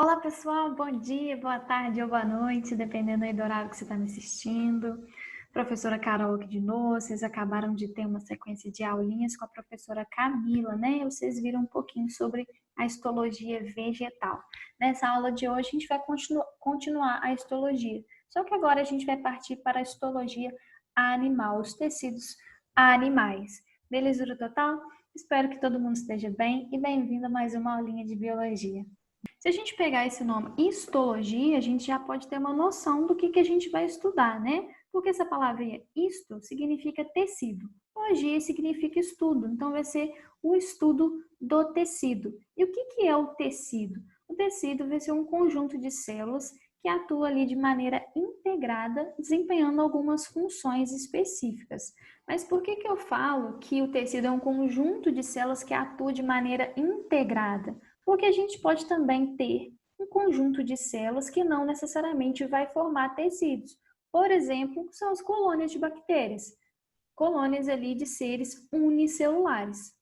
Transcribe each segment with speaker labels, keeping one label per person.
Speaker 1: Olá pessoal, bom dia, boa tarde ou boa noite, dependendo aí do horário que você está me assistindo. Professora Carol aqui de novo, vocês acabaram de ter uma sequência de aulinhas com a professora Camila, né? Vocês viram um pouquinho sobre a histologia vegetal. Nessa aula de hoje a gente vai continuar a histologia, só que agora a gente vai partir para a histologia animal, os tecidos animais. Belezura total? Espero que todo mundo esteja bem e bem-vindo a mais uma aulinha de biologia. Se a gente pegar esse nome histologia, a gente já pode ter uma noção do que a gente vai estudar, né? Porque essa palavrinha histo significa tecido, logia significa estudo, então vai ser o estudo do tecido. E o que é o tecido? O tecido vai ser um conjunto de células que atua ali de maneira integrada, desempenhando algumas funções específicas. Mas por que eu falo que o tecido é um conjunto de células que atua de maneira integrada? Porque a gente pode também ter um conjunto de células que não necessariamente vai formar tecidos. Por exemplo, são as colônias de bactérias, colônias ali de seres unicelulares.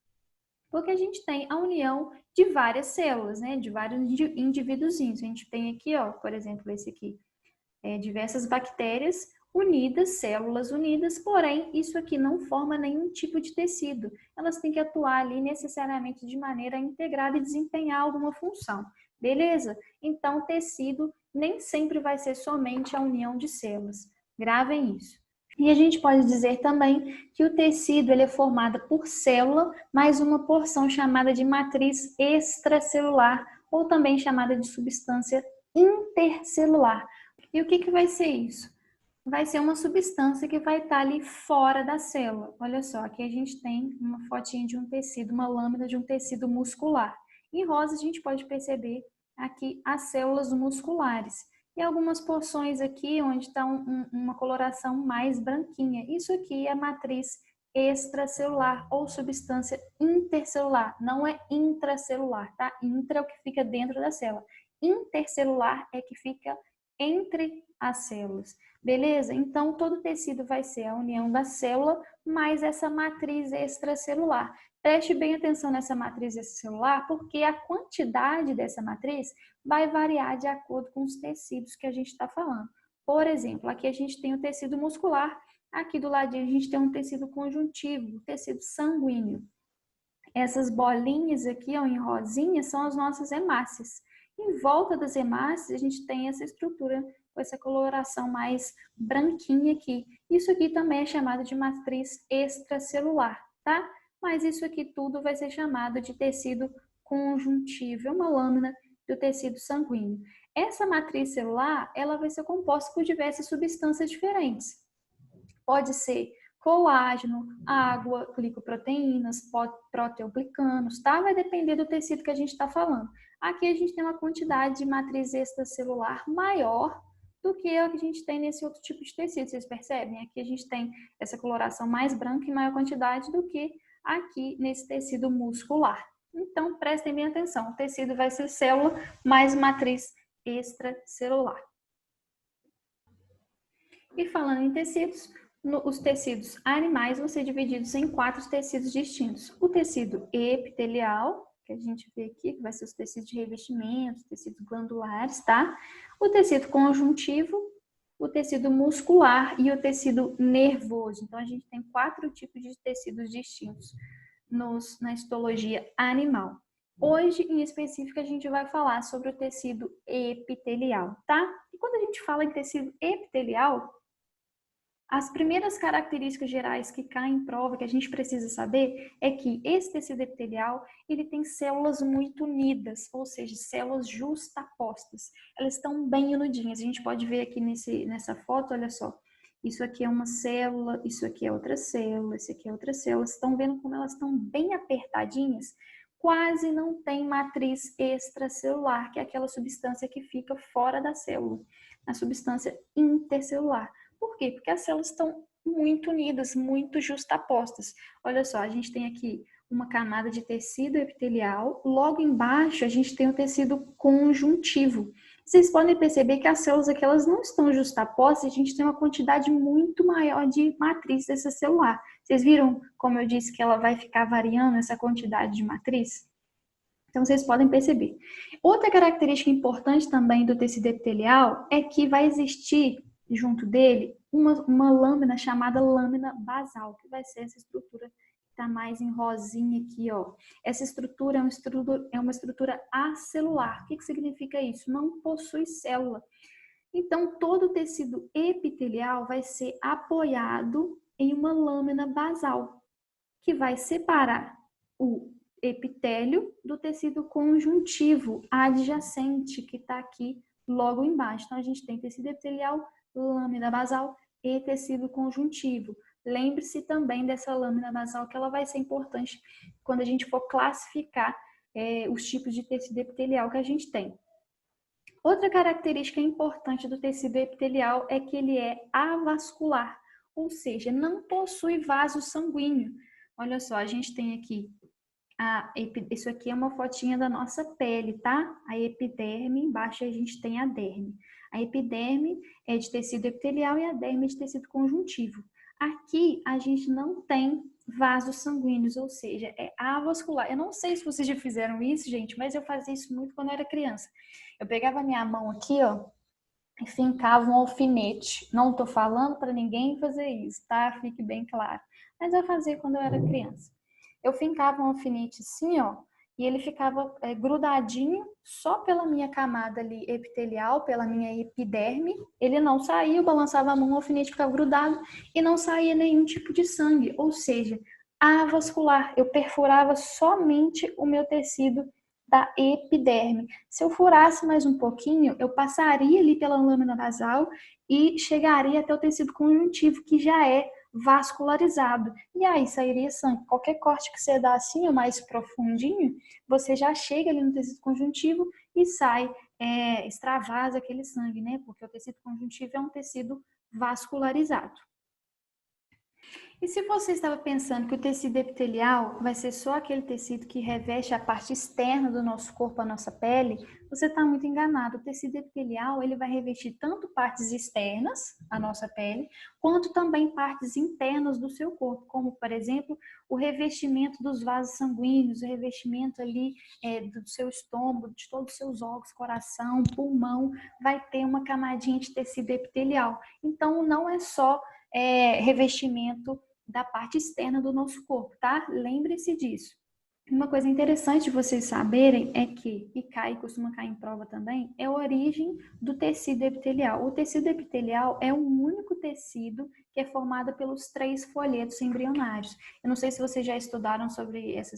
Speaker 1: Porque a gente tem a união de várias células, né? De vários indivíduozinhos. A gente tem aqui, ó, por exemplo, esse aqui, diversas bactérias unidas, células unidas, porém, isso aqui não forma nenhum tipo de tecido. Elas têm que atuar ali necessariamente de maneira integrada e desempenhar alguma função. Beleza? Então, tecido nem sempre vai ser somente a união de células. Gravem isso. E a gente pode dizer também que o tecido ele é formado por célula mais uma porção chamada de matriz extracelular, ou também chamada de substância intercelular. E o que vai ser isso? Vai ser uma substância que vai estar ali fora da célula. Olha só, aqui a gente tem uma fotinha de um tecido, uma lâmina de um tecido muscular. Em rosa a gente pode perceber aqui as células musculares. E algumas porções aqui onde está uma coloração mais branquinha. Isso aqui é a matriz extracelular ou substância intercelular. Não é intracelular, tá? Intra é o que fica dentro da célula. Intercelular é que fica entre as células. Beleza? Então, todo tecido vai ser a união da célula mais essa matriz extracelular. Preste bem atenção nessa matriz extracelular, porque a quantidade dessa matriz vai variar de acordo com os tecidos que a gente está falando. Por exemplo, aqui a gente tem o tecido muscular, aqui do ladinho a gente tem um tecido conjuntivo, o tecido sanguíneo. Essas bolinhas aqui, ó, em rosinha, são as nossas hemácias. Em volta das hemácias, a gente tem essa estrutura com essa coloração mais branquinha aqui. Isso aqui também é chamado de matriz extracelular, tá? Mas isso aqui tudo vai ser chamado de tecido conjuntivo, uma lâmina do tecido sanguíneo. Essa matriz celular, ela vai ser composta por diversas substâncias diferentes. Pode ser colágeno, água, glicoproteínas, proteoglicanos, tá? Vai depender do tecido que a gente está falando. Aqui a gente tem uma quantidade de matriz extracelular maior do que a que a gente tem nesse outro tipo de tecido, vocês percebem? Aqui a gente tem essa coloração mais branca em maior quantidade do que aqui nesse tecido muscular. Então, prestem bem atenção, o tecido vai ser célula mais matriz extracelular. E falando em tecidos, os tecidos animais vão ser divididos em 4 tecidos distintos. O tecido epitelial, que a gente vê aqui, que vai ser os tecidos de revestimento, os tecidos glandulares, tá? O tecido conjuntivo, o tecido muscular e o tecido nervoso. Então, a gente tem 4 tipos de tecidos distintos na histologia animal. Hoje, em específico, a gente vai falar sobre o tecido epitelial, tá? E quando a gente fala em tecido epitelial, as primeiras características gerais que caem em prova, que a gente precisa saber, é que esse tecido epitelial, ele tem células muito unidas, ou seja, células justapostas. Elas estão bem unidinhas. A gente pode ver aqui nessa foto, olha só. Isso aqui é uma célula, isso aqui é outra célula, isso aqui é outra célula. Vocês estão vendo como elas estão bem apertadinhas? Quase não tem matriz extracelular, que é aquela substância que fica fora da célula, a substância intercelular. Por quê? Porque as células estão muito unidas, muito justapostas. Olha só, a gente tem aqui uma camada de tecido epitelial, logo embaixo a gente tem o tecido conjuntivo. Vocês podem perceber que as células aqui elas não estão justapostas, a gente tem uma quantidade muito maior de matriz dessa celular. Vocês viram como eu disse que ela vai ficar variando essa quantidade de matriz? Então, vocês podem perceber. Outra característica importante também do tecido epitelial é que vai existir, junto dele, uma lâmina chamada lâmina basal, que vai ser essa estrutura que está mais em rosinha aqui, ó. Essa estrutura é uma estrutura acelular. O que significa isso? Não possui célula. Então, todo o tecido epitelial vai ser apoiado em uma lâmina basal, que vai separar o epitélio do tecido conjuntivo adjacente, que está aqui logo embaixo. Então, a gente tem tecido epitelial, lâmina basal e tecido conjuntivo. Lembre-se também dessa lâmina basal, que ela vai ser importante quando a gente for classificar os tipos de tecido epitelial que a gente tem. Outra característica importante do tecido epitelial é que ele é avascular, ou seja, não possui vaso sanguíneo. Olha só, a gente tem aqui, isso aqui é uma fotinha da nossa pele, tá? A epiderme, embaixo a gente tem a derme. A epiderme é de tecido epitelial e a derme é de tecido conjuntivo. Aqui a gente não tem vasos sanguíneos, ou seja, é avascular. Eu não sei se vocês já fizeram isso, gente, mas eu fazia isso muito quando eu era criança. Eu pegava minha mão aqui, ó, e fincava um alfinete. Não tô falando para ninguém fazer isso, tá? Fique bem claro. Mas eu fazia quando eu era criança. Eu fincava um alfinete assim, ó, e ele ficava grudadinho só pela minha camada ali epitelial, pela minha epiderme. Ele não saía, eu balançava a mão, o alfinete ficava grudado e não saía nenhum tipo de sangue. Ou seja, avascular. Eu perfurava somente o meu tecido da epiderme. Se eu furasse mais um pouquinho, eu passaria ali pela lâmina basal e chegaria até o tecido conjuntivo, que já é vascularizado. E aí sairia sangue. Qualquer corte que você dá assim, ou mais profundinho, você já chega ali no tecido conjuntivo e sai, extravasa aquele sangue, né? Porque o tecido conjuntivo é um tecido vascularizado. E se você estava pensando que o tecido epitelial vai ser só aquele tecido que reveste a parte externa do nosso corpo, a nossa pele, você está muito enganado. O tecido epitelial ele vai revestir tanto partes externas, a nossa pele, quanto também partes internas do seu corpo, como, por exemplo, o revestimento dos vasos sanguíneos, o revestimento ali do seu estômago, de todos os seus órgãos, coração, pulmão, vai ter uma camadinha de tecido epitelial. Então, não é só revestimento da parte externa do nosso corpo, tá? Lembre-se disso. Uma coisa interessante de vocês saberem é que, e costuma cair em prova também, é a origem do tecido epitelial. O tecido epitelial é o único tecido que é formado pelos 3 folhetos embrionários. Eu não sei se vocês já estudaram sobre essa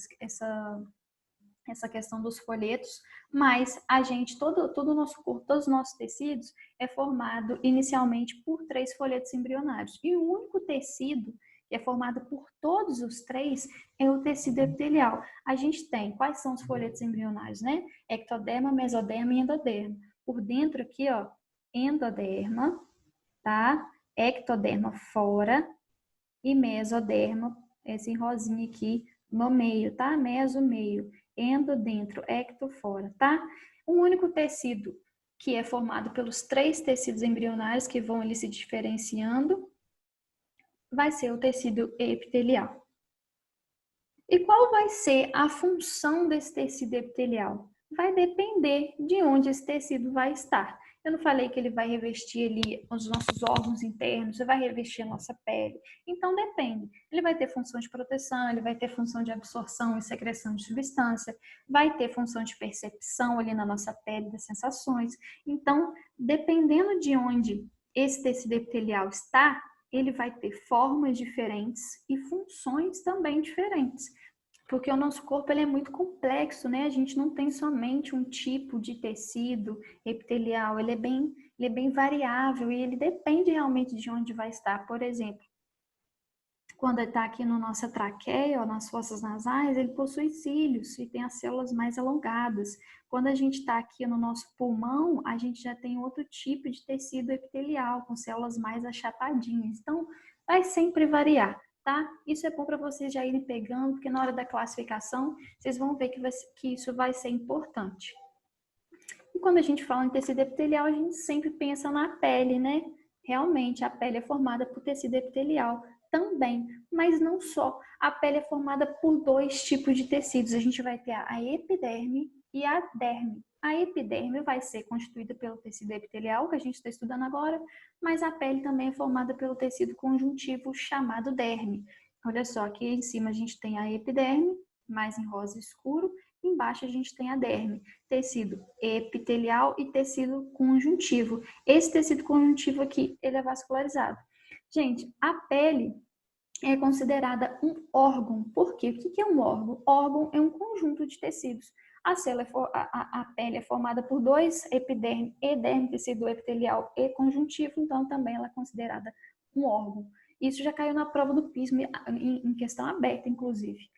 Speaker 1: questão dos folhetos, mas a gente, todo o nosso corpo, todos os nossos tecidos é formado inicialmente por 3 folhetos embrionários. E o único tecido que é formado por todos os 3 é o tecido epitelial. A gente tem, quais são os folhetos embrionários, né? Ectoderma, mesoderma e endoderma. Por dentro aqui, ó, endoderma, tá? Ectoderma fora e mesoderma, esse rosinha aqui no meio, tá? Meso, meio. Endo dentro, ecto fora, tá? Um único tecido que é formado pelos 3 tecidos embrionários que vão ali se diferenciando vai ser o tecido epitelial. E qual vai ser a função desse tecido epitelial? Vai depender de onde esse tecido vai estar. Eu não falei que ele vai revestir ali os nossos órgãos internos, vai revestir a nossa pele. Então depende. Ele vai ter função de proteção, ele vai ter função de absorção e secreção de substância, vai ter função de percepção ali na nossa pele das sensações. Então, dependendo de onde esse tecido epitelial está, ele vai ter formas diferentes e funções também diferentes. Porque o nosso corpo ele é muito complexo, né? A gente não tem somente um tipo de tecido epitelial, ele é bem variável e ele depende realmente de onde vai estar. Por exemplo, quando está aqui na nossa traqueia ou nas fossas nasais, ele possui cílios e tem as células mais alongadas. Quando a gente está aqui no nosso pulmão, a gente já tem outro tipo de tecido epitelial, com células mais achatadinhas. Então, vai sempre variar, tá? Isso é bom para vocês já irem pegando, porque na hora da classificação, vocês vão ver que isso vai ser importante. E quando a gente fala em tecido epitelial, a gente sempre pensa na pele, né? Realmente, a pele é formada por tecido epitelial, também, mas não só. A pele é formada por dois tipos de tecidos. A gente vai ter a epiderme e a derme. A epiderme vai ser constituída pelo tecido epitelial, que a gente está estudando agora, mas a pele também é formada pelo tecido conjuntivo chamado derme. Olha só, aqui em cima a gente tem a epiderme, mais em rosa escuro, embaixo a gente tem a derme, tecido epitelial e tecido conjuntivo. Esse tecido conjuntivo aqui, ele é vascularizado. Gente, a pele é considerada um órgão. Por quê? O que é um órgão? Órgão é um conjunto de tecidos. A pele é formada por dois, epiderme e derme, tecido epitelial e conjuntivo, então também ela é considerada um órgão. Isso já caiu na prova do PISM, em questão aberta, inclusive.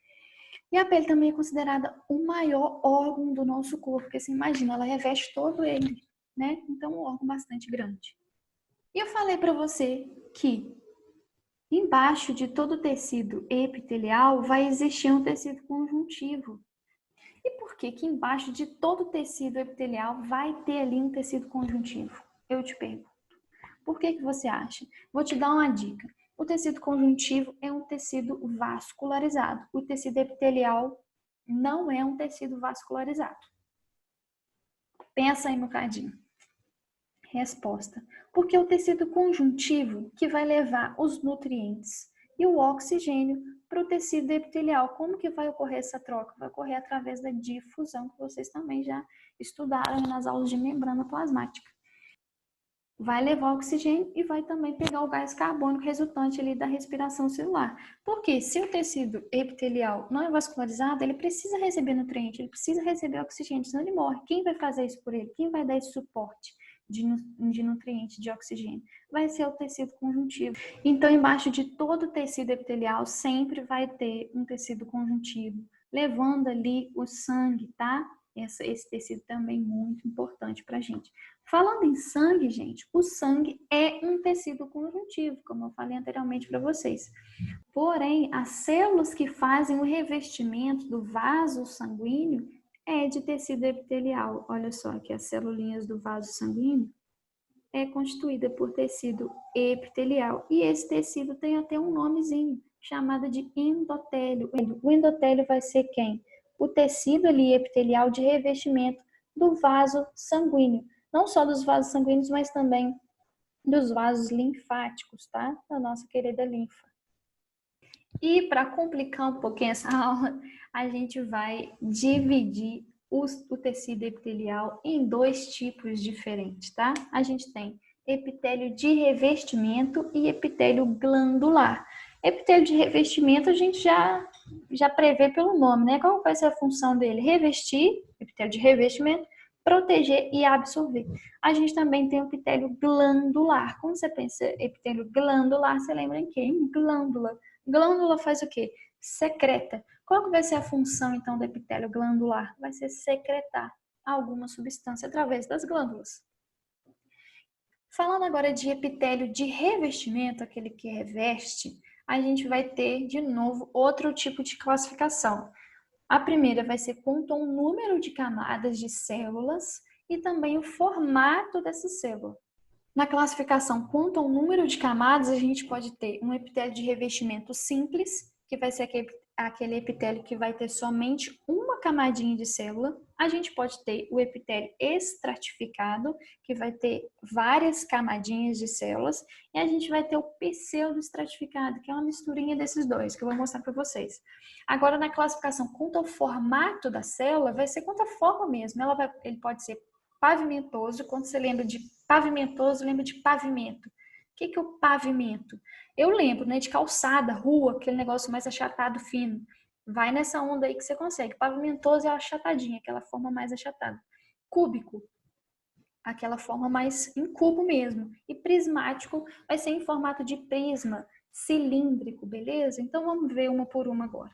Speaker 1: E a pele também é considerada o maior órgão do nosso corpo, porque você imagina, ela reveste todo ele, né? Então, um órgão bastante grande. E eu falei para você que embaixo de todo o tecido epitelial vai existir um tecido conjuntivo. E por que que embaixo de todo o tecido epitelial vai ter ali um tecido conjuntivo? Eu te pergunto. Por que que você acha? Vou te dar uma dica. O tecido conjuntivo é um tecido vascularizado. O tecido epitelial não é um tecido vascularizado. Pensa aí no cadinho. Resposta. Porque é o tecido conjuntivo que vai levar os nutrientes e o oxigênio para o tecido epitelial. Como que vai ocorrer essa troca? Vai ocorrer através da difusão, que vocês também já estudaram nas aulas de membrana plasmática. Vai levar oxigênio e vai também pegar o gás carbônico resultante ali da respiração celular. Porque se o tecido epitelial não é vascularizado, ele precisa receber nutriente, ele precisa receber oxigênio, senão ele morre. Quem vai fazer isso por ele? Quem vai dar esse suporte de nutriente, de oxigênio? Vai ser o tecido conjuntivo. Então, embaixo de todo o tecido epitelial sempre vai ter um tecido conjuntivo, levando ali o sangue, tá? Esse tecido também é muito importante para a gente. Falando em sangue, gente, o sangue é um tecido conjuntivo, como eu falei anteriormente para vocês. Porém, as células que fazem o revestimento do vaso sanguíneo é de tecido epitelial. Olha só aqui, as celulinhas do vaso sanguíneo é constituída por tecido epitelial. E esse tecido tem até um nomezinho, chamado de endotélio. O endotélio vai ser quem? O tecido ali epitelial de revestimento do vaso sanguíneo. Não só dos vasos sanguíneos, mas também dos vasos linfáticos, tá? Da nossa querida linfa. E para complicar um pouquinho essa aula, a gente vai dividir o tecido epitelial em dois tipos diferentes, tá? A gente tem epitélio de revestimento e epitélio glandular. Epitélio de revestimento a gente já prevê pelo nome, né? Qual vai ser a função dele? Revestir, epitélio de revestimento, proteger e absorver. A gente também tem o epitélio glandular. Quando você pensa epitélio glandular, você lembra em quê? Em glândula. Glândula faz o quê? Secreta. Qual que vai ser a função, então, do epitélio glandular? Vai ser secretar alguma substância através das glândulas. Falando agora de epitélio de revestimento, aquele que reveste, a gente vai ter, de novo, outro tipo de classificação. A primeira vai ser quanto ao número de camadas de células e também o formato dessa célula. Na classificação quanto ao número de camadas, a gente pode ter um epitélio de revestimento simples, que vai ser aquele epitélio que vai ter somente uma camadinha de célula. A gente pode ter o epitélio estratificado, que vai ter várias camadinhas de células. E a gente vai ter o pseudoestratificado, que é uma misturinha desses dois, que eu vou mostrar para vocês. Agora, na classificação quanto ao formato da célula, vai ser quanto à forma mesmo. Ele pode ser pavimentoso. Quando você lembra de pavimentoso, lembra de pavimento. O que é o pavimento? Eu lembro, né, de calçada, rua, aquele negócio mais achatado, fino. Vai nessa onda aí que você consegue. Pavimentoso é a achatadinha, aquela forma mais achatada. Cúbico, aquela forma mais em cubo mesmo. E prismático vai ser em formato de prisma, cilíndrico, beleza? Então vamos ver uma por uma agora.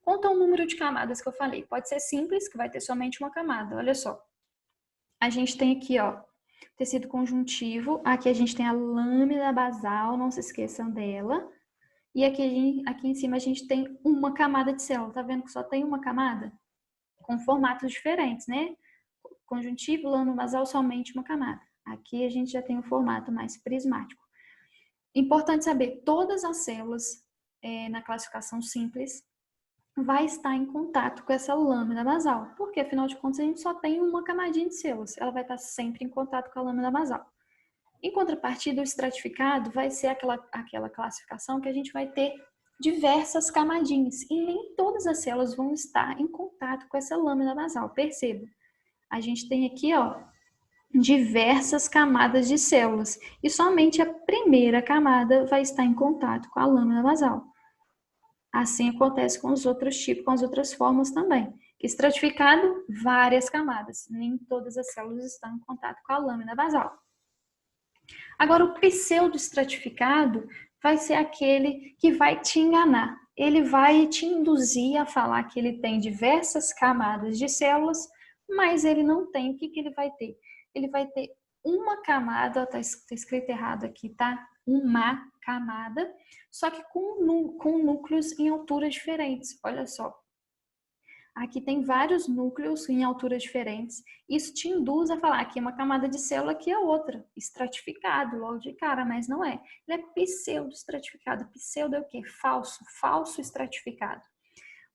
Speaker 1: Quanto ao número de camadas que eu falei, pode ser simples, que vai ter somente uma camada. Olha só. A gente tem aqui, ó, tecido conjuntivo. Aqui a gente tem a lâmina basal, não se esqueçam dela. E aqui em cima a gente tem uma camada de célula. Tá vendo que só tem uma camada? Com formatos diferentes, né? Conjuntivo, lâmina basal, somente uma camada. Aqui a gente já tem um formato mais prismático. Importante saber, todas as células na classificação simples vai estar em contato com essa lâmina basal, porque afinal de contas a gente só tem uma camadinha de células, ela vai estar sempre em contato com a lâmina basal. Em contrapartida, o estratificado vai ser aquela classificação que a gente vai ter diversas camadinhas e nem todas as células vão estar em contato com essa lâmina basal. Perceba, a gente tem aqui, ó, diversas camadas de células e somente a primeira camada vai estar em contato com a lâmina basal. Assim acontece com os outros tipos, com as outras formas também. Estratificado, várias camadas, nem todas as células estão em contato com a lâmina basal. Agora, o pseudoestratificado vai ser aquele que vai te enganar. Ele vai te induzir a falar que ele tem diversas camadas de células, mas ele não tem. O que ele vai ter? Ele vai ter uma camada, tá escrito errado aqui, tá? Uma camada, só que com núcleos em alturas diferentes. Olha só. Aqui tem vários núcleos em alturas diferentes. Isso te induz a falar que uma camada de célula, aqui é outra. Estratificado, logo de cara, mas não é. Ele é pseudo-estratificado. Pseudo é o quê? Falso. Falso estratificado.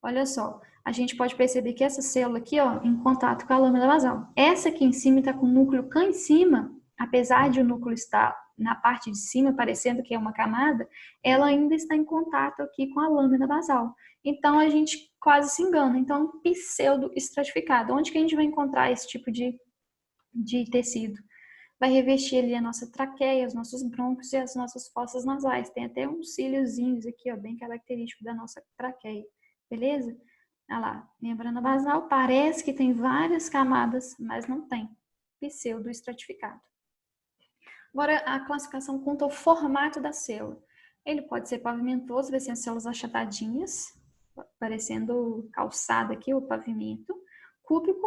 Speaker 1: Olha só, a gente pode perceber que essa célula aqui, ó, em contato com a lâmina basal. Essa aqui em cima está com o núcleo cá em cima, apesar de o núcleo estar na parte de cima, parecendo que é uma camada, ela ainda está em contato aqui com a lâmina basal. Então, a gente quase se engana. Então, pseudo-estratificado. Onde que a gente vai encontrar esse tipo de tecido? Vai revestir ali a nossa traqueia, os nossos brônquios e as nossas fossas nasais. Tem até uns cíliozinhos aqui, ó, bem característico da nossa traqueia. Beleza? Olha lá, membrana basal parece que tem várias camadas, mas não tem. Pseudo-estratificado. Agora, a classificação quanto ao formato da célula. Ele pode ser pavimentoso, vai ser as células achatadinhas, parecendo calçada aqui, o pavimento. Cúbico,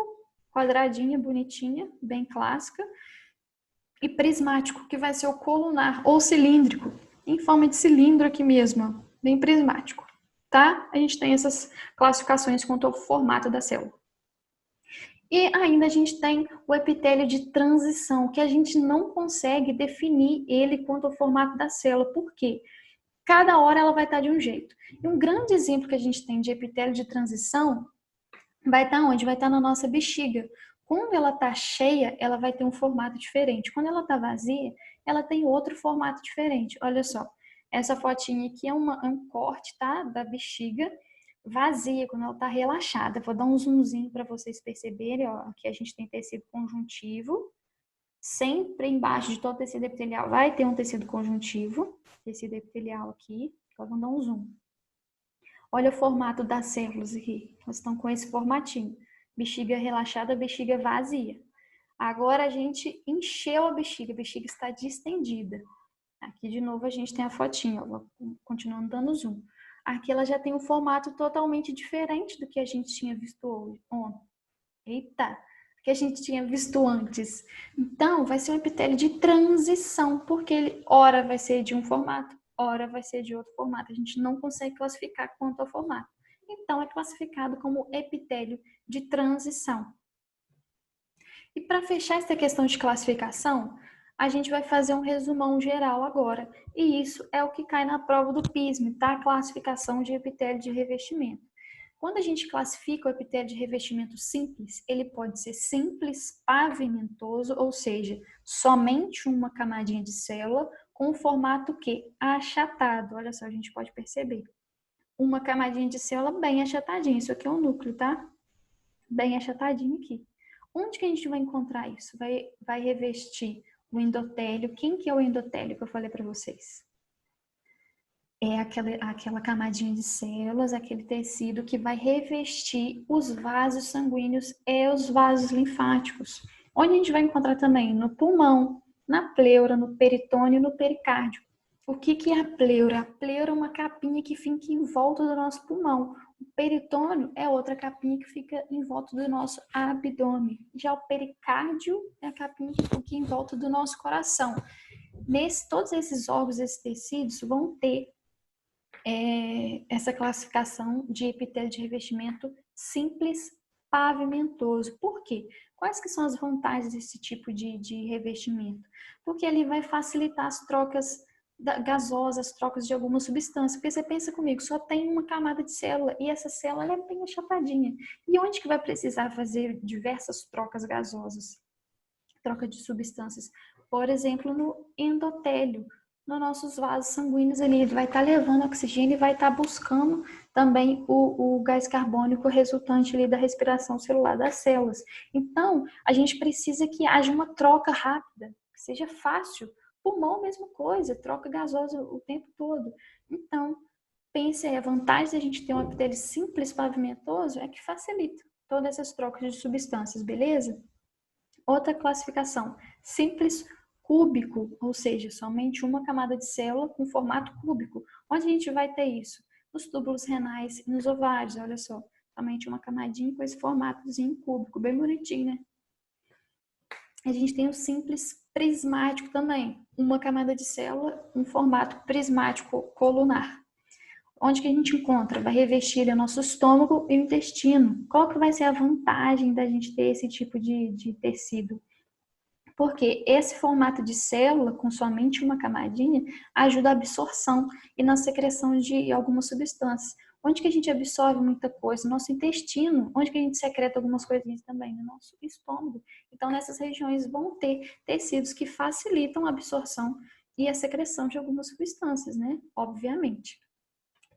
Speaker 1: quadradinha, bonitinha, bem clássica. E prismático, que vai ser o colunar, ou cilíndrico, em forma de cilindro aqui mesmo, bem prismático. Tá? A gente tem essas classificações quanto ao formato da célula. E ainda a gente tem o epitélio de transição, que a gente não consegue definir ele quanto ao formato da célula. Por quê? Cada hora ela vai estar de um jeito. E um grande exemplo que a gente tem de epitélio de transição vai estar onde? Vai estar na nossa bexiga. Quando ela está cheia, ela vai ter um formato diferente. Quando ela está vazia, ela tem outro formato diferente. Olha só, essa fotinha aqui é um corte, tá? Da bexiga vazia, quando ela está relaxada. Vou dar um zoomzinho para vocês perceberem, ó. Aqui a gente tem tecido conjuntivo. Sempre embaixo de todo tecido epitelial vai ter um tecido conjuntivo. Tecido epitelial aqui. Então, vou dar um zoom. Olha o formato das células aqui. Elas estão com esse formatinho. Bexiga relaxada, bexiga vazia. Agora a gente encheu a bexiga está distendida. Aqui de novo a gente tem a fotinha, ó, continuando dando zoom. Aqui ela já tem um formato totalmente diferente do que a gente tinha visto ontem. Eita! Que a gente tinha visto antes. Então, vai ser um epitélio de transição, porque ele ora vai ser de um formato, ora vai ser de outro formato. A gente não consegue classificar quanto ao formato. Então, é classificado como epitélio de transição. E para fechar essa questão de classificação, a gente vai fazer um resumão geral agora. E isso é o que cai na prova do PISM, tá? A classificação de epitélio de revestimento. Quando a gente classifica o epitélio de revestimento simples, ele pode ser simples pavimentoso, ou seja, somente uma camadinha de célula com o formato que? Achatado. Olha só, a gente pode perceber. Uma camadinha de célula bem achatadinha. Isso aqui é um núcleo, tá? Bem achatadinho aqui. Onde que a gente vai encontrar isso? Vai revestir o endotélio. Quem que é o endotélio que eu falei para vocês? É aquela camadinha de células, aquele tecido que vai revestir os vasos sanguíneos e os vasos linfáticos. Onde a gente vai encontrar também? No pulmão, na pleura, no peritônio e no pericárdio. O que é a pleura? A pleura é uma capinha que fica em volta do nosso pulmão. O peritônio é outra capinha que fica em volta do nosso abdômen. Já o pericárdio é a capinha que fica em volta do nosso coração. Todos esses órgãos, esses tecidos vão ter essa classificação de epitélio de revestimento simples pavimentoso. Por quê? Quais que são as vantagens desse tipo de revestimento? Porque ele vai facilitar as trocas gasosas, trocas de alguma substância. Porque você pensa comigo, só tem uma camada de célula e essa célula ela é bem achapadinha. E onde que vai precisar fazer diversas trocas gasosas? Troca de substâncias. Por exemplo, no endotélio, nos nossos vasos sanguíneos ali, ele vai estar levando oxigênio e vai estar buscando também o gás carbônico resultante ali da respiração celular das células. Então, a gente precisa que haja uma troca rápida, que seja fácil. Pulmão, mesma coisa, troca gasosa o tempo todo. Então, pense aí, a vantagem da gente ter um epitélio simples pavimentoso é que facilita todas essas trocas de substâncias, beleza? Outra classificação, simples cúbico, ou seja, somente uma camada de célula com formato cúbico. Onde a gente vai ter isso? Nos túbulos renais e nos ovários, olha só. Somente uma camadinha com esse formatozinho cúbico, bem bonitinho, né? A gente tem o simples prismático também, uma camada de célula, um formato prismático colunar. Onde que a gente encontra? Vai revestir o nosso estômago e o intestino. Qual que vai ser a vantagem da gente ter esse tipo de tecido? Porque esse formato de célula, com somente uma camadinha, ajuda a absorção e na secreção de algumas substâncias. Onde que a gente absorve muita coisa? No nosso intestino. Onde que a gente secreta algumas coisinhas também? No nosso estômago. Então, nessas regiões vão ter tecidos que facilitam a absorção e a secreção de algumas substâncias, né? Obviamente.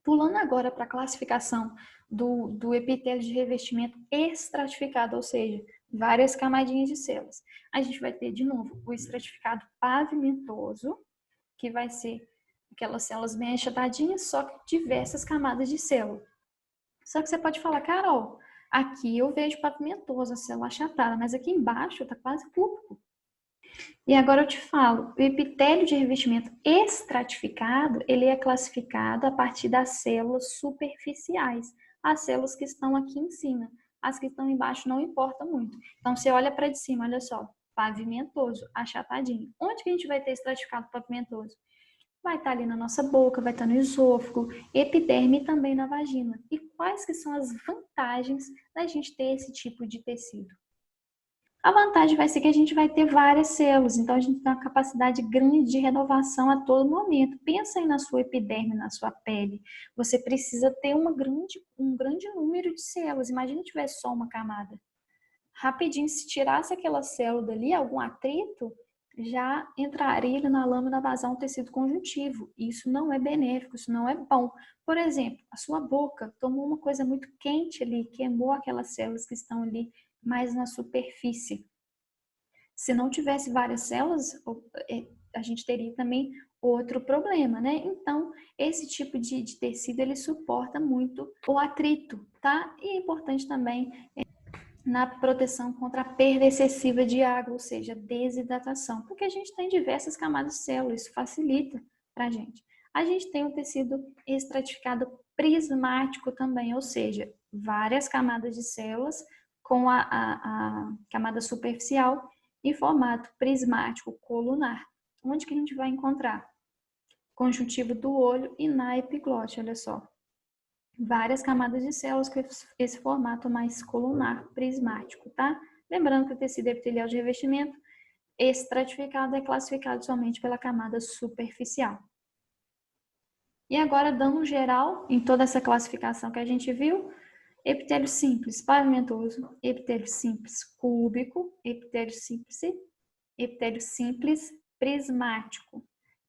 Speaker 1: Pulando agora para a classificação do epitélio de revestimento estratificado, ou seja, várias camadinhas de células. A gente vai ter, de novo, o estratificado pavimentoso, que vai ser aquelas células bem achatadinhas, só que diversas camadas de célula. Só que você pode falar, Carol, aqui eu vejo pavimentoso, a célula achatada, mas aqui embaixo está quase cúbico. E agora eu te falo, o epitélio de revestimento estratificado, ele é classificado a partir das células superficiais, as células que estão aqui em cima. As que estão embaixo não importa muito. Então, você olha para de cima, olha só, pavimentoso, achatadinho. Onde que a gente vai ter estratificado pavimentoso? Vai estar ali na nossa boca, vai estar no esôfago, epiderme e também na vagina. E quais que são as vantagens da gente ter esse tipo de tecido? A vantagem vai ser que a gente vai ter várias células, então a gente tem uma capacidade grande de renovação a todo momento. Pensa aí na sua epiderme, na sua pele. Você precisa ter um grande número de células. Imagina se tivesse só uma camada. Rapidinho, se tirasse aquela célula dali, algum atrito, já entraria na lâmina basal um tecido conjuntivo. Isso não é benéfico, isso não é bom. Por exemplo, a sua boca tomou uma coisa muito quente ali, queimou aquelas células que estão ali mais na superfície. Se não tivesse várias células, a gente teria também outro problema, né? Então, esse tipo de tecido, ele suporta muito o atrito, tá? E é importante também na proteção contra a perda excessiva de água, ou seja, desidratação, porque a gente tem diversas camadas de células, isso facilita para a gente. A gente tem o tecido estratificado prismático também, ou seja, várias camadas de células com a camada superficial em formato prismático colunar. Onde que a gente vai encontrar? Conjuntivo do olho e na epiglote, olha só. Várias camadas de células com esse formato mais colunar, prismático, tá? Lembrando que o tecido epitelial de revestimento estratificado é classificado somente pela camada superficial. E agora, dando um geral em toda essa classificação que a gente viu, epitélio simples pavimentoso, epitélio simples cúbico, epitélio simples prismático.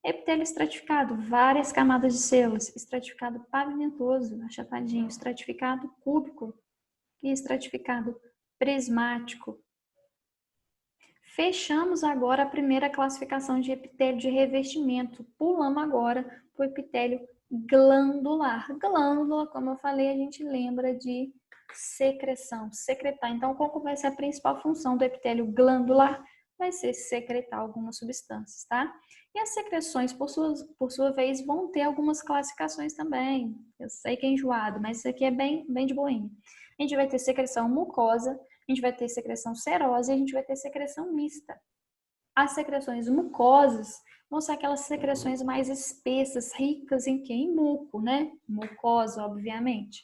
Speaker 1: Epitélio estratificado, várias camadas de células, estratificado pavimentoso, achatadinho, estratificado cúbico e estratificado prismático. Fechamos agora a primeira classificação de epitélio de revestimento. Pulamos agora para o epitélio glandular. Glândula, como eu falei, a gente lembra de secreção, secretar. Então, qual vai ser a principal função do epitélio glandular? Vai ser secretar algumas substâncias, tá? E as secreções, por sua vez, vão ter algumas classificações também. Eu sei que é enjoado, mas isso aqui é bem de boinha. A gente vai ter secreção mucosa, a gente vai ter secreção serosa e a gente vai ter secreção mista. As secreções mucosas vão ser aquelas secreções mais espessas, ricas em quê? Em muco, né? Mucosa, obviamente.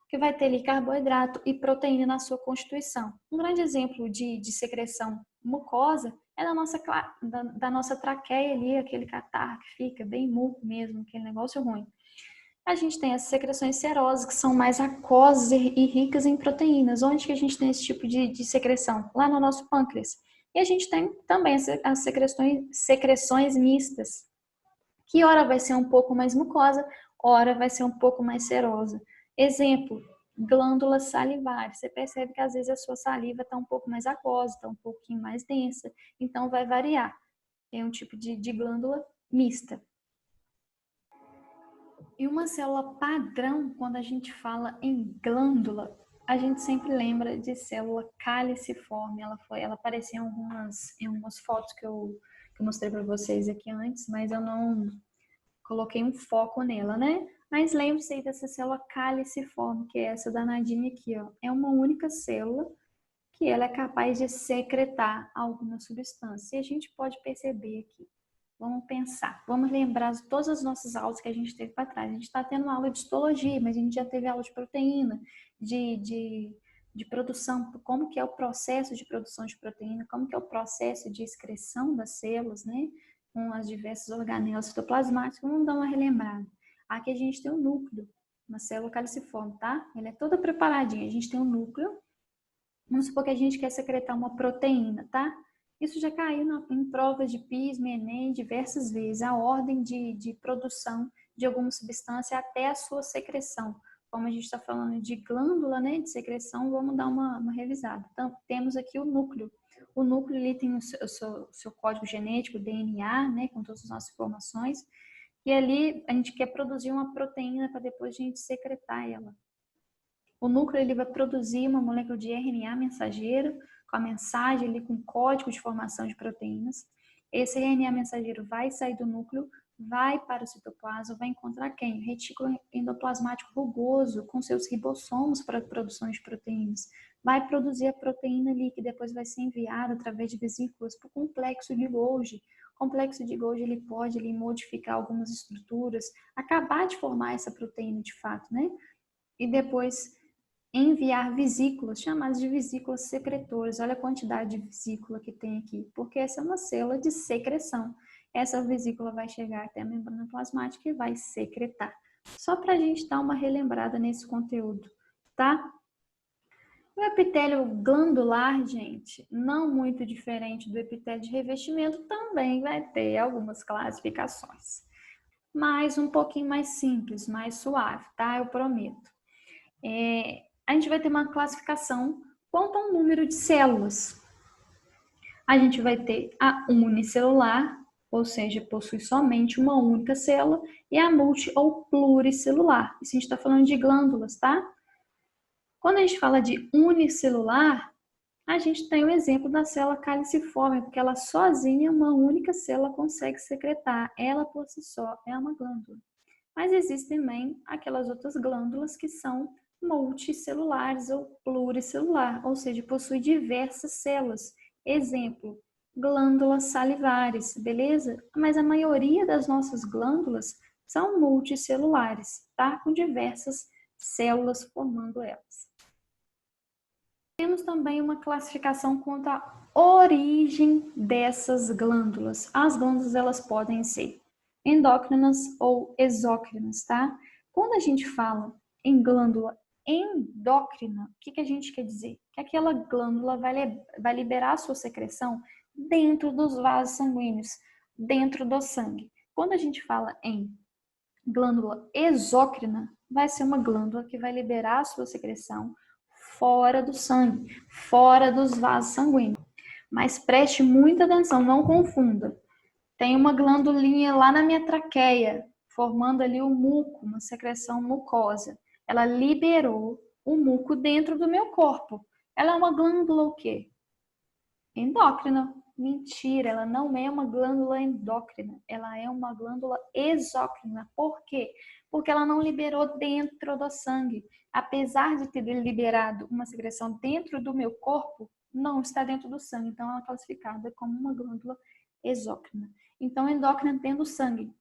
Speaker 1: Que vai ter ali carboidrato e proteína na sua constituição. Um grande exemplo de secreção mucosa é da nossa traqueia ali, aquele catarro que fica bem murcho mesmo, aquele negócio ruim. A gente tem as secreções serosas, que são mais aquosas e ricas em proteínas. Onde que a gente tem esse tipo de secreção? Lá no nosso pâncreas. E a gente tem também as secreções mistas, que ora vai ser um pouco mais mucosa, ora vai ser um pouco mais serosa. Exemplo, glândulas salivares. Você percebe que às vezes a sua saliva está um pouco mais aquosa, está um pouquinho mais densa, então vai variar. É um tipo de glândula mista. E uma célula padrão, quando a gente fala em glândula, a gente sempre lembra de célula caliciforme. Ela apareceu em algumas fotos que eu mostrei para vocês aqui antes, mas eu não coloquei um foco nela, né? Mas lembre-se aí dessa célula caliciforme, que é essa danadinha aqui, ó. É uma única célula que ela é capaz de secretar alguma substância. E a gente pode perceber aqui. Vamos pensar, vamos lembrar de todas as nossas aulas que a gente teve para trás. A gente está tendo aula de histologia, mas a gente já teve aula de proteína, de produção, como que é o processo de produção de proteína, como que é o processo de excreção das células, né? Com as diversas organelas citoplasmáticas. Vamos dar uma relembrada. Aqui a gente tem o núcleo, uma célula caliciforme, tá? Ela é toda preparadinha. A gente tem o núcleo. Vamos supor que a gente quer secretar uma proteína, tá? Isso já caiu em provas de PISA, Enem, diversas vezes. A ordem de produção de alguma substância até a sua secreção. Como a gente está falando de glândula, né, de secreção, vamos dar uma revisada. Então, temos aqui o núcleo. O núcleo ali tem o seu código genético, DNA, né, com todas as nossas informações. E ali a gente quer produzir uma proteína para depois a gente secretar ela. O núcleo ele vai produzir uma molécula de RNA mensageiro, com a mensagem ali com código de formação de proteínas. Esse RNA mensageiro vai sair do núcleo, vai para o citoplasma, vai encontrar quem? O retículo endoplasmático rugoso, com seus ribossomos para a produção de proteínas. Vai produzir a proteína ali, que depois vai ser enviada através de vesículas para o complexo de Golgi. O complexo de Golgi ele pode ali, modificar algumas estruturas, acabar de formar essa proteína de fato, né? E depois enviar vesículas, chamadas de vesículas secretoras. Olha a quantidade de vesícula que tem aqui, porque essa é uma célula de secreção. Essa vesícula vai chegar até a membrana plasmática e vai secretar. Só para a gente dar uma relembrada nesse conteúdo, tá? O epitélio glandular, gente, não muito diferente do epitélio de revestimento, também vai ter algumas classificações. Mas um pouquinho mais simples, mais suave, tá? Eu prometo. A gente vai ter uma classificação quanto ao número de células. A gente vai ter a unicelular, ou seja, possui somente uma única célula, e a multi ou pluricelular. Isso a gente está falando de glândulas, tá? Quando a gente fala de unicelular, a gente tem o exemplo da célula caliciforme, porque ela sozinha, uma única célula consegue secretar. Ela por si só é uma glândula. Mas existem também aquelas outras glândulas que são multicelulares ou pluricelular, ou seja, possui diversas células. Exemplo, glândulas salivares, beleza? Mas a maioria das nossas glândulas são multicelulares, tá? Com diversas células formando elas. Temos também uma classificação quanto à origem dessas glândulas. As glândulas elas podem ser endócrinas ou exócrinas, tá? Quando a gente fala em glândula endócrina, o que a gente quer dizer? Que aquela glândula vai liberar a sua secreção dentro dos vasos sanguíneos, dentro do sangue. Quando a gente fala em glândula exócrina, vai ser uma glândula que vai liberar a sua secreção fora do sangue, fora dos vasos sanguíneos. Mas preste muita atenção, não confunda. Tem uma glandulinha lá na minha traqueia, formando ali o muco, uma secreção mucosa. Ela liberou o muco dentro do meu corpo. Ela é uma glândula o quê? Endócrina. Mentira, ela não é uma glândula endócrina, ela é uma glândula exócrina. Por quê? Porque ela não liberou dentro do sangue. Apesar de ter liberado uma secreção dentro do meu corpo, não está dentro do sangue. Então, ela é classificada como uma glândula exócrina. Então, endócrina dentro do sangue,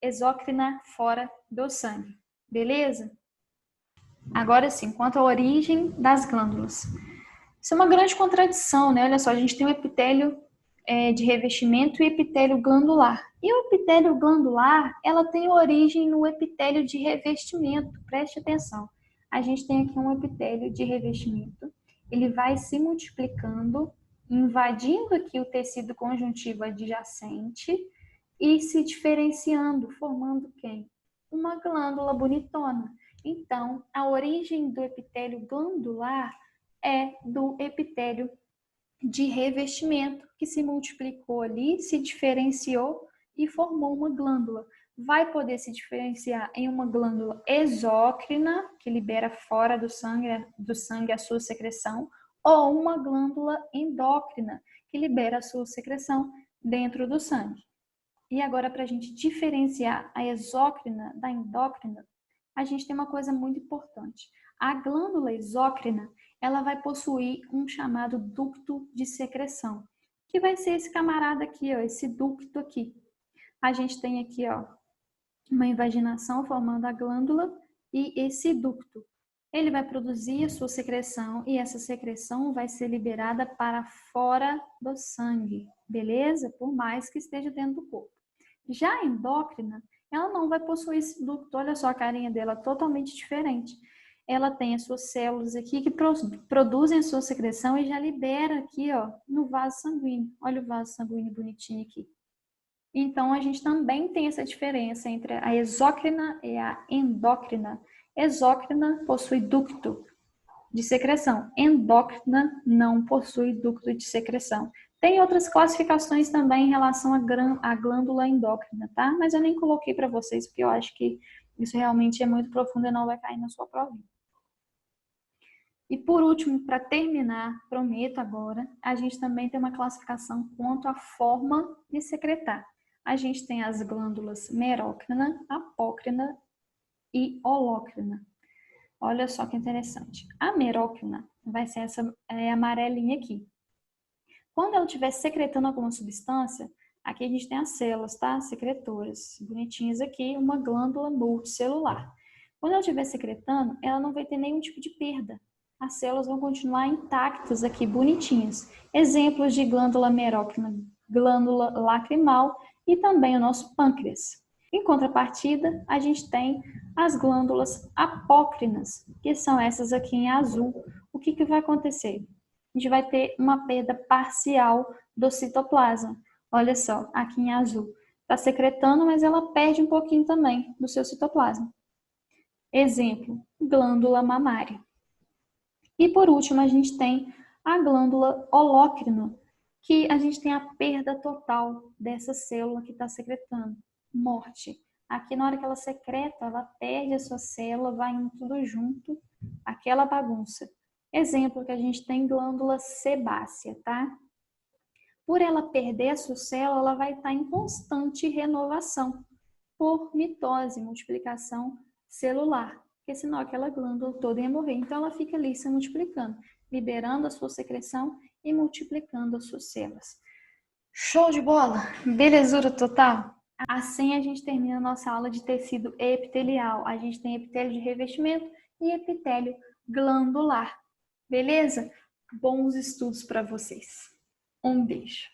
Speaker 1: exócrina fora do sangue. Beleza? Agora sim, quanto à origem das glândulas. Isso é uma grande contradição, né? Olha só, a gente tem um epitélio de revestimento e epitélio glandular. E o epitélio glandular, ela tem origem no epitélio de revestimento. Preste atenção. A gente tem aqui um epitélio de revestimento. Ele vai se multiplicando, invadindo aqui o tecido conjuntivo adjacente e se diferenciando, formando quem? Uma glândula bonitona. Então, a origem do epitélio glandular é do epitélio de revestimento, que se multiplicou ali, se diferenciou e formou uma glândula. Vai poder se diferenciar em uma glândula exócrina, que libera fora do sangue a sua secreção, ou uma glândula endócrina, que libera a sua secreção dentro do sangue. E agora, para a gente diferenciar a exócrina da endócrina, a gente tem uma coisa muito importante. A glândula exócrina, ela vai possuir um chamado ducto de secreção, que vai ser esse camarada aqui, ó, esse ducto aqui. A gente tem aqui, ó, uma invaginação formando a glândula e esse ducto. Ele vai produzir a sua secreção e essa secreção vai ser liberada para fora do sangue, beleza? Por mais que esteja dentro do corpo. Já a endócrina, ela não vai possuir esse ducto. Olha só a carinha dela, totalmente diferente. Ela tem as suas células aqui que produzem a sua secreção e já libera aqui, ó, no vaso sanguíneo. Olha o vaso sanguíneo bonitinho aqui. Então, a gente também tem essa diferença entre a exócrina e a endócrina. Exócrina possui ducto de secreção. Endócrina não possui ducto de secreção. Tem outras classificações também em relação à glândula endócrina, tá? Mas eu nem coloquei para vocês, porque eu acho que isso realmente é muito profundo e não vai cair na sua provinha. E por último, para terminar, prometo agora, a gente também tem uma classificação quanto à forma de secretar. A gente tem as glândulas merócrina, apócrina e holócrina. Olha só que interessante. A merócrina vai ser essa amarelinha aqui. Quando ela estiver secretando alguma substância, aqui a gente tem as células, tá? Secretoras, bonitinhas aqui, uma glândula multicelular. Quando ela estiver secretando, ela não vai ter nenhum tipo de perda. As células vão continuar intactas aqui, bonitinhas. Exemplos de glândula merócrina, glândula lacrimal e também o nosso pâncreas. Em contrapartida, a gente tem as glândulas apócrinas, que são essas aqui em azul. O que vai acontecer? A gente vai ter uma perda parcial do citoplasma. Olha só, aqui em azul. Está secretando, mas ela perde um pouquinho também do seu citoplasma. Exemplo, glândula mamária. E por último, a gente tem a glândula holócrina, que a gente tem a perda total dessa célula que está secretando. Morte. Aqui, na hora que ela secreta, ela perde a sua célula, vai indo tudo junto, aquela bagunça. Exemplo que a gente tem glândula sebácea, tá? Por ela perder a sua célula, ela vai estar em constante renovação por mitose, multiplicação celular, porque senão aquela glândula toda ia morrer. Então ela fica ali se multiplicando, liberando a sua secreção e multiplicando as suas células. Show de bola! Belezura total! Assim a gente termina a nossa aula de tecido epitelial. A gente tem epitélio de revestimento e epitélio glandular. Beleza? Bons estudos para vocês. Um beijo.